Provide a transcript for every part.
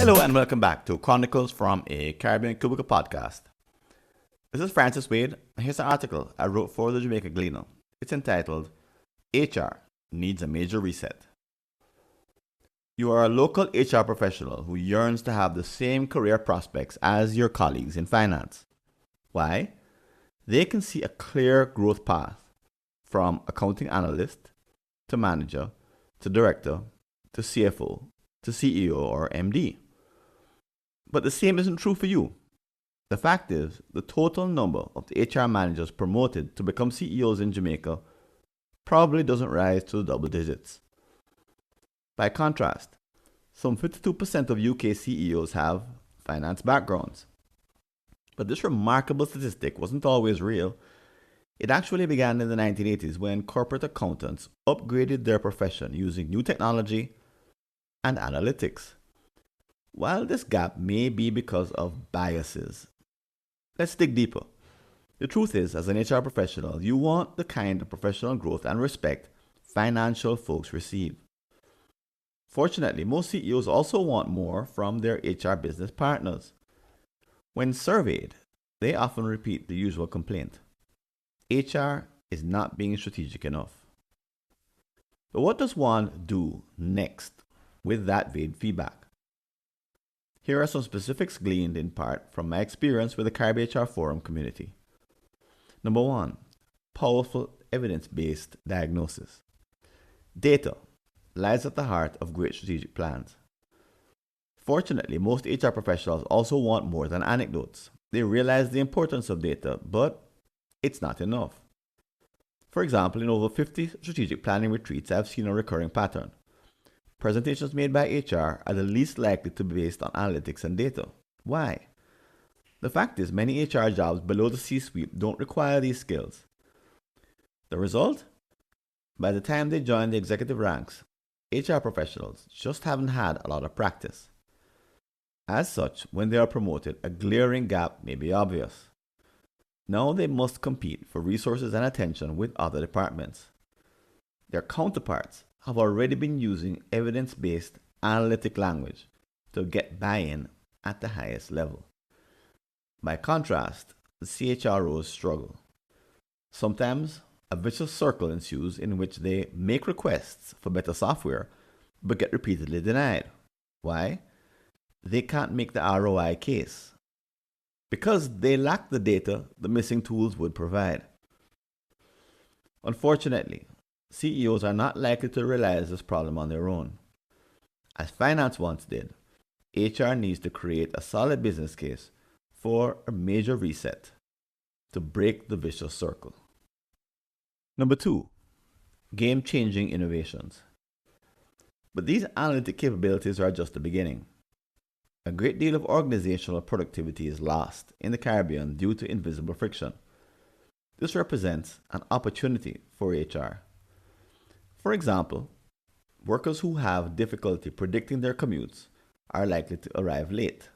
Hello and welcome back to Chronicles from a Caribbean Cubicle podcast. This is Francis Wade, and here's an article I wrote for the Jamaican Gleaner. It's entitled, HR Needs a Major Reset. You are a local HR professional who yearns to have the same career prospects as your colleagues in finance. Why? They can see a clear growth path from accounting analyst to manager to director to CFO to CEO or MD. But the same isn't true for you. The fact is, the total number of the HR managers promoted to become CEOs in Jamaica probably doesn't rise to the double digits. By contrast, some 52% of UK CEOs have finance backgrounds. But this remarkable statistic wasn't always real. It actually began in the 1980s when corporate accountants upgraded their profession using new technology and analytics. While this gap may be because of biases, let's dig deeper. The truth is, as an HR professional, you want the kind of professional growth and respect financial folks receive. Fortunately, most CEOs also want more from their HR business partners. When surveyed, they often repeat the usual complaint. HR is not being strategic enough. But what does one do next with that vague feedback? Here are some specifics gleaned in part from my experience with the Caribbean HR Forum community. Number 1, powerful evidence-based diagnosis. Data lies at the heart of great strategic plans. Fortunately, most HR professionals also want more than anecdotes. They realize the importance of data, but it's not enough. For example, in over 50 strategic planning retreats, I've seen a recurring pattern. Presentations made by HR are the least likely to be based on analytics and data. Why? The fact is, many HR jobs below the C-suite don't require these skills. The result? By the time they join the executive ranks, HR professionals just haven't had a lot of practice. As such, when they are promoted, a glaring gap may be obvious. Now they must compete for resources and attention with other departments. Their counterparts have already been using evidence-based analytic language to get buy-in at the highest level. By contrast, the CHROs struggle. Sometimes a vicious circle ensues in which they make requests for better software but get repeatedly denied. Why? They can't make the ROI case. Because they lack the data the missing tools would provide. Unfortunately, CEOs are not likely to realize this problem on their own. As finance once did, HR needs to create a solid business case for a major reset to break the vicious circle. Number 2, game-changing innovations. But these analytic capabilities are just the beginning. A great deal of organizational productivity is lost in the Caribbean due to invisible friction. This represents an opportunity for HR. For example, workers who have difficulty predicting their commutes are likely to arrive late.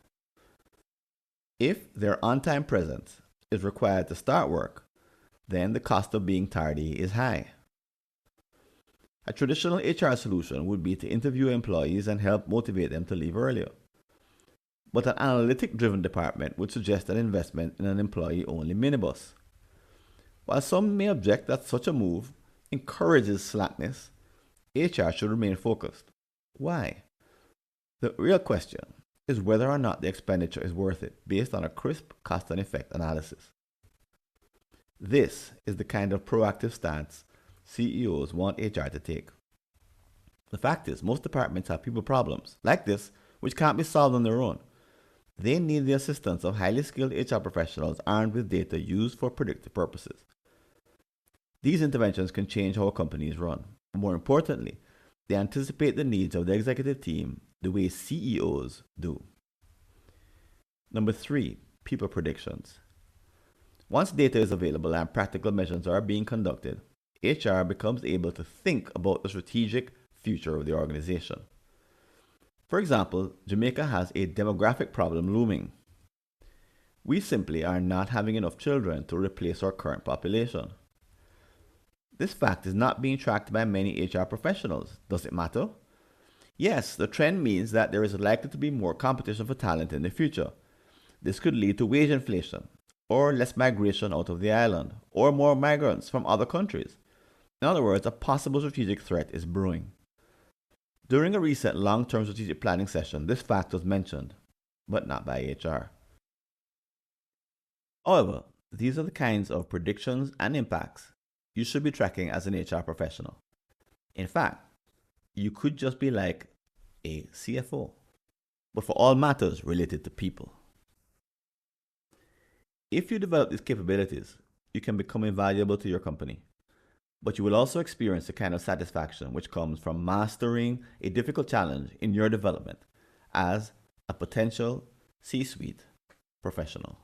If their on-time presence is required to start work, then the cost of being tardy is high. A traditional HR solution would be to interview employees and help motivate them to leave earlier. But an analytic-driven department would suggest an investment in an employee-only minibus. While some may object that such a move encourages slackness, HR should remain focused. Why? The real question is whether or not the expenditure is worth it based on a crisp cost and effect analysis. This is the kind of proactive stance CEOs want HR to take. The fact is, most departments have people problems like this which can't be solved on their own. They need the assistance of highly skilled HR professionals armed with data used for predictive purposes. These interventions can change how a company is run. More importantly, they anticipate the needs of the executive team the way CEOs do. Number 3, people predictions. Once data is available and practical measures are being conducted, HR becomes able to think about the strategic future of the organization. For example, Jamaica has a demographic problem looming. We simply are not having enough children to replace our current population. This fact is not being tracked by many HR professionals. Does it matter? Yes, the trend means that there is likely to be more competition for talent in the future. This could lead to wage inflation, or less migration out of the island, or more migrants from other countries. In other words, a possible strategic threat is brewing. During a recent long-term strategic planning session, this fact was mentioned, but not by HR. However, these are the kinds of predictions and impacts you should be tracking as an HR professional. In fact, you could just be like a CFO, but for all matters related to people. If you develop these capabilities, you can become invaluable to your company. But you will also experience the kind of satisfaction which comes from mastering a difficult challenge in your development as a potential C-suite professional.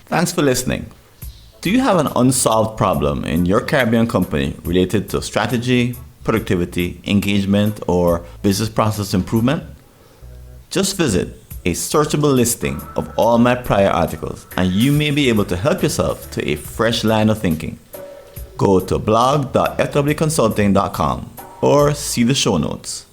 Thanks for listening. Do you have an unsolved problem in your Caribbean company related to strategy, productivity, engagement, or business process improvement? Just visit a searchable listing of all my prior articles and you may be able to help yourself to a fresh line of thinking. Go to blog.fwconsulting.com or see the show notes.